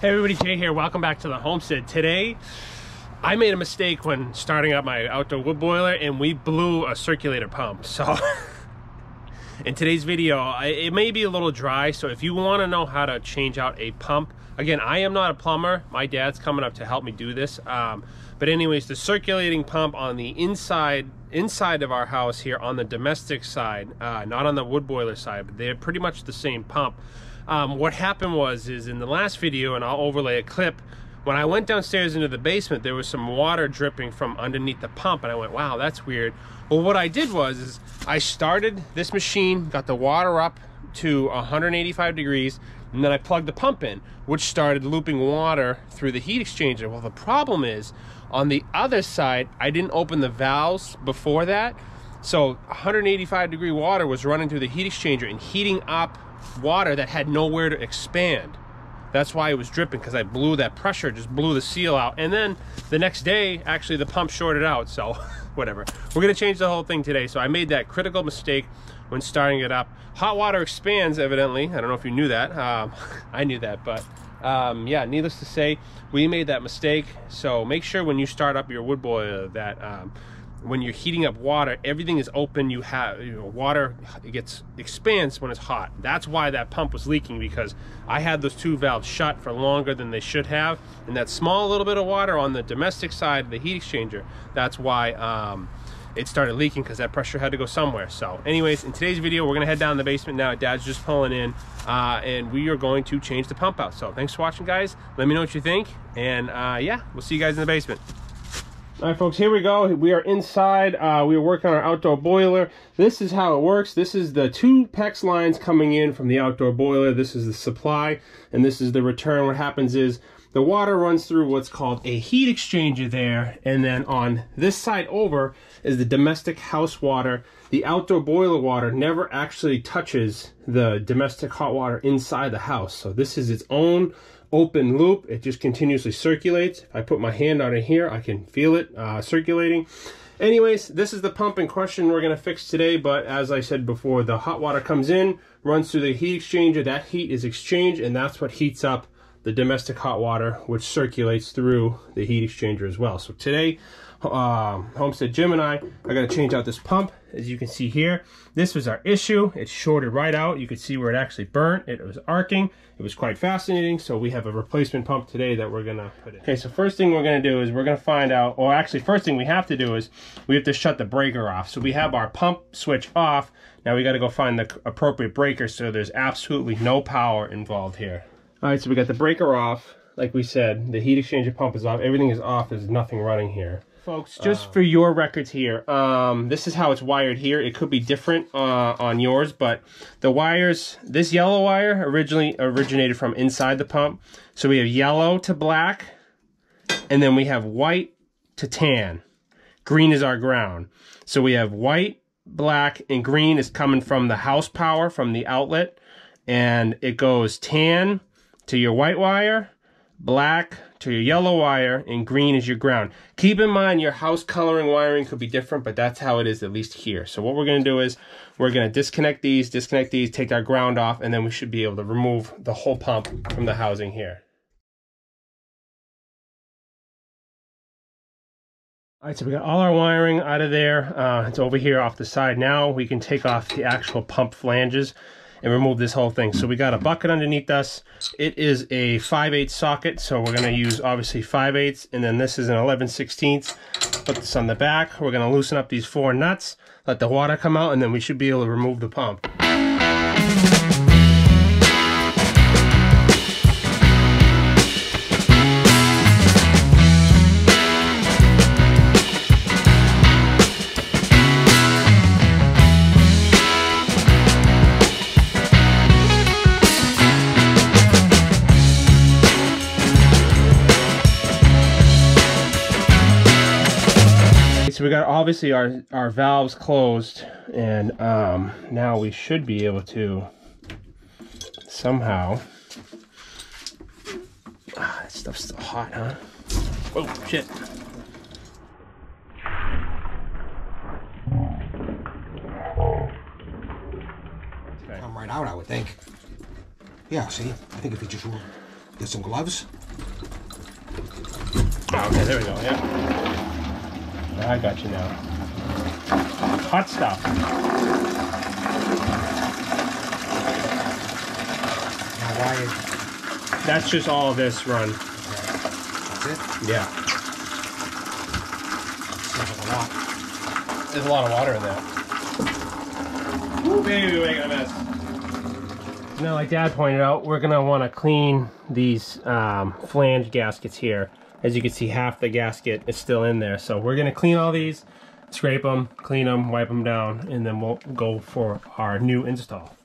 Hey everybody, Jay here. Welcome back to the Homestead. Today, I made a mistake when starting up my outdoor wood boiler and we blew a circulator pump. So, in today's video, it may be a little dry, so if you want to know how to change out a pump, again, I am not a plumber. My dad's coming up to help me do this. But anyways, the circulating pump on the inside of our house here on the domestic side, not on the wood boiler side, but they're pretty much the same pump. What happened is in the last video, and I'll overlay a clip, when I went downstairs into the basement, there was some water dripping from underneath the pump, and I went, wow, that's weird. Well, what I did is I started this machine, got the water up to 185 degrees, and then I plugged the pump in, which started looping water through the heat exchanger. Well, the problem is, on the other side, I didn't open the valves before that, so 185 degree water was running through the heat exchanger and heating up water that had nowhere to expand. That's why it was dripping, because I blew that pressure, just blew the seal out. And then the next day, actually the pump shorted out, so whatever. We're gonna change the whole thing today. So I made that critical mistake when starting it up. Hot water expands, evidently. I don't know if you knew that. I knew that, but yeah, needless to say, we made that mistake. So make sure when you start up your wood boiler that when you're heating up water, everything is open. You have, water expands when it's hot. That's why that pump was leaking, because I had those two valves shut for longer than they should have, and that small little bit of water on the domestic side of the heat exchanger, that's why it started leaking, because that pressure had to go somewhere. So anyways, in today's video, we're gonna head down in the basement now. Dad's just pulling in, and we are going to change the pump out. So thanks for watching, guys. Let me know what you think, and yeah, we'll see you guys in the basement. All right, folks, here we go. We are inside. We are working on our outdoor boiler. This is how it works. This is the two PEX lines coming in from the outdoor boiler. This is the supply, and this is the return. What happens is the water runs through what's called a heat exchanger there, and then on this side over is the domestic house water. The outdoor boiler water never actually touches the domestic hot water inside the house. So this is its own open loop. It just continuously circulates. If I put my hand on it here, I can feel it circulating. Anyways, this is the pump in question we're going to fix today, but as I said before, the hot water comes in, runs through the heat exchanger. That heat is exchanged, and that's what heats up the domestic hot water, which circulates through the heat exchanger as well. So today, Homestead Jim and I are going to change out this pump. As you can see here, this was our issue. It shorted right out. You could see where it actually burnt. It was arcing. It was quite fascinating. So we have a replacement pump today that we're going to put in. Okay, so first thing we're going to do is we're going to find out, or actually first thing we have to do is we have to shut the breaker off. So we have our pump switch off. Now we got to go find the appropriate breaker, so there's absolutely no power involved here. All right, so we got the breaker off. Like we said, the heat exchanger pump is off. Everything is off. There's nothing running here. Folks, just for your records here, this is how it's wired here. It could be different on yours, but the wires, this yellow wire originally originated from inside the pump. So we have yellow to black, and then we have white to tan. Green is our ground. So we have white, black, and green is coming from the house power, from the outlet, and it goes tan to your white wire, black to your yellow wire, and green is your ground. Keep in mind your house coloring wiring could be different, but that's how it is, at least here. So what we're going to do is we're going to disconnect these, take our ground off, and then we should be able to remove the whole pump from the housing here. All right, so we got all our wiring out of there. It's over here off the side. Now we can take off the actual pump flanges and remove this whole thing. So we got a bucket underneath us. It is a 5/8 socket, so we're gonna use obviously 5/8, and then this is an 11/16. Put this on the back. We're gonna loosen up these 4 nuts, let the water come out, and then we should be able to remove the pump. So we got obviously our valves closed, and now we should be able to somehow. That stuff's still hot, huh? Oh shit! Come right out, I would think. Yeah, see? I think if you just Get some gloves. Oh, okay, there we go, yeah. I got you now. Hot stuff. Now why? That's just all of this run. Okay. That's it? Yeah. Sounds like a lot. There's a lot of water in that. Ooh, baby, we're making a mess. Now, like Dad pointed out, we're gonna want to clean these flange gaskets here. As you can see, half the gasket is still in there. So we're gonna clean all these, scrape them, clean them, wipe them down, and then we'll go for our new install.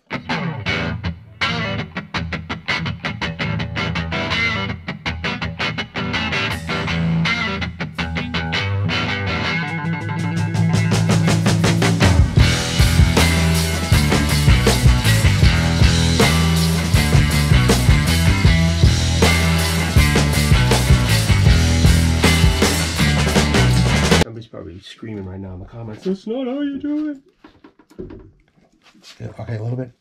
Probably screaming right now in the comments, that's not how you do it. Okay, a little bit.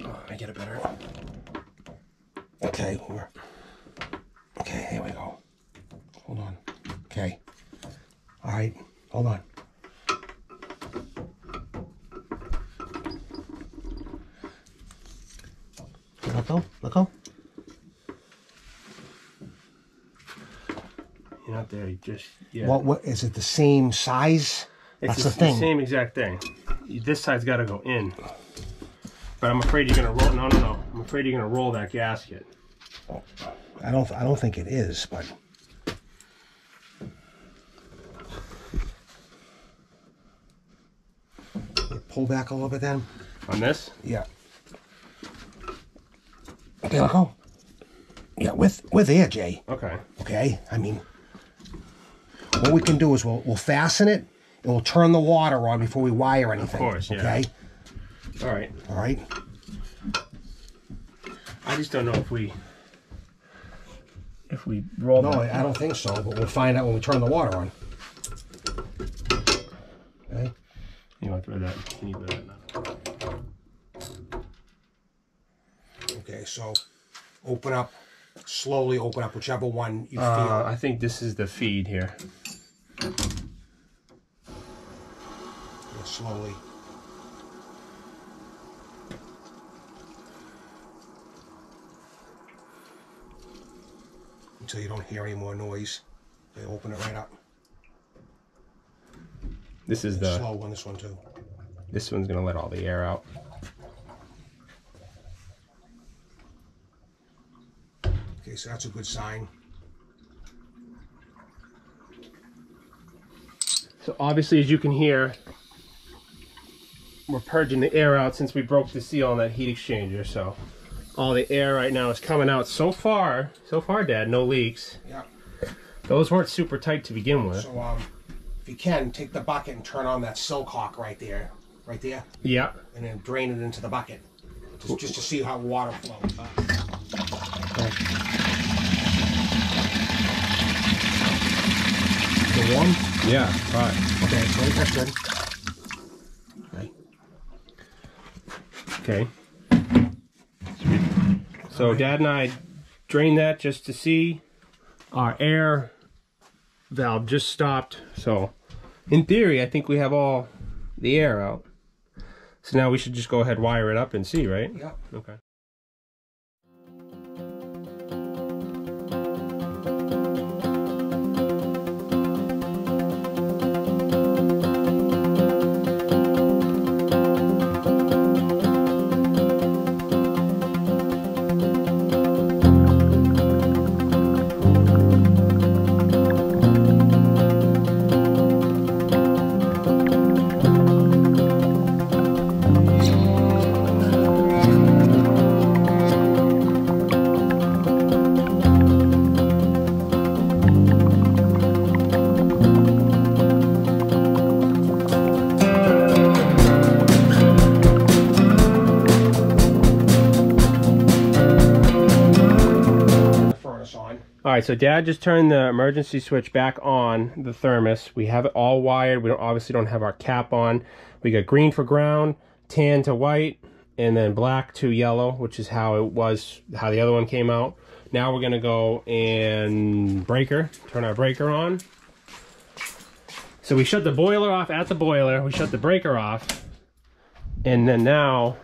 Oh, I get it better. Okay, okay, here we go. Hold on. Okay. All right, hold on. Let go, let go. You're not there, you just, yeah. What is it, the same size? It's That's the thing. The same exact thing. This side's got to go in. But I'm afraid you're gonna roll. No. I'm afraid you're gonna roll that gasket. I don't think it is, but pull back a little bit then. On this? Yeah. Okay, let go. Yeah, with air, Jay. Okay. Okay. I mean, what we can do is we'll fasten it and we'll turn the water on before we wire anything. Of course. Yeah. Okay. All right. All right. I just don't know if we roll. No, that. I don't think so, but we'll find out when we turn the water on. Okay. You want to throw that? Can you throw that now? Okay, so slowly open up whichever one you feel. I think this is the feed here. Yeah, slowly. Until you don't hear any more noise. They open it right up. This is the slow one, this one too. This one's gonna let all the air out. Okay, so that's a good sign. So obviously, as you can hear, we're purging the air out since we broke the seal on that heat exchanger. So all the air right now is coming out. So far, Dad, no leaks. Yeah. Those weren't super tight to begin with. So if you can, take the bucket and turn on that silk hawk right there. Yeah. And then drain it into the bucket. Just to see how water flows. The warm? Yeah, right. Okay, so that's good. Okay. So Dad and I drained that just to see. Our air valve just stopped. So in theory, I think we have all the air out. So now we should just go ahead and wire it up and see, right? Yeah. Okay. Alright, so Dad just turned the emergency switch back on the thermos. We have it all wired. We obviously don't have our cap on. We got green for ground, tan to white, and then black to yellow, which is how it was, how the other one came out. Now we're gonna go and turn our breaker on. So we shut the boiler off at the boiler, we shut the breaker off, and then now,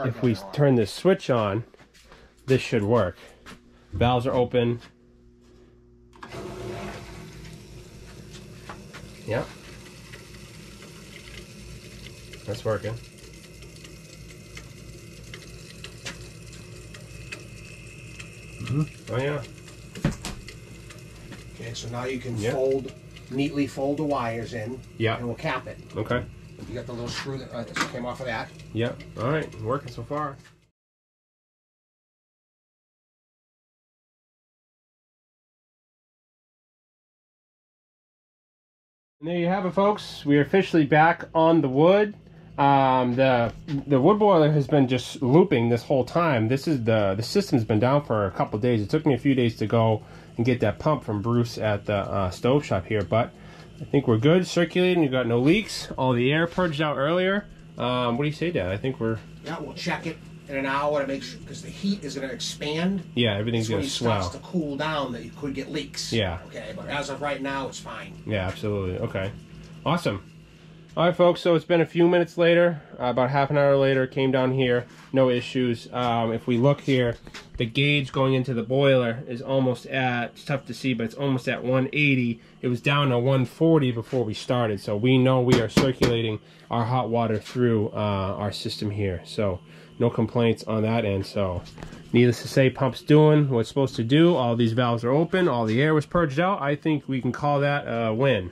if we turn this switch on, this should work. Valves are open. Yep. That's working. Oh yeah. Okay, so now you can Yep. neatly fold the wires in. Yeah. And we'll cap it. Okay. You got the little screw that came off of that. Yep. All right. Working so far. And there you have it, folks. We are officially back on the wood. The wood boiler has been just looping this whole time. This is the system's been down for a couple days. It took me a few days to go and get that pump from Bruce at the stove shop here, but I think we're good. Circulating. You got no leaks. All the air purged out earlier. What do you say, Dad? I think we're... Yeah, we'll check it in an hour to make sure, because the heat is going to expand. Yeah, everything's going to swell. Starts to cool down, that you could get leaks. Yeah. Okay, but as of right now, it's fine. Yeah, absolutely. Okay. Awesome. All right, folks, so it's been a few minutes later, about half an hour later, came down here, no issues. If we look here, the gauge going into the boiler is almost at, it's tough to see, but it's almost at 180. It was down to 140 before we started, so we know we are circulating our hot water through our system here. So no complaints on that end. So needless to say, pump's doing what it's supposed to do. All these valves are open, all the air was purged out. I think we can call that a win.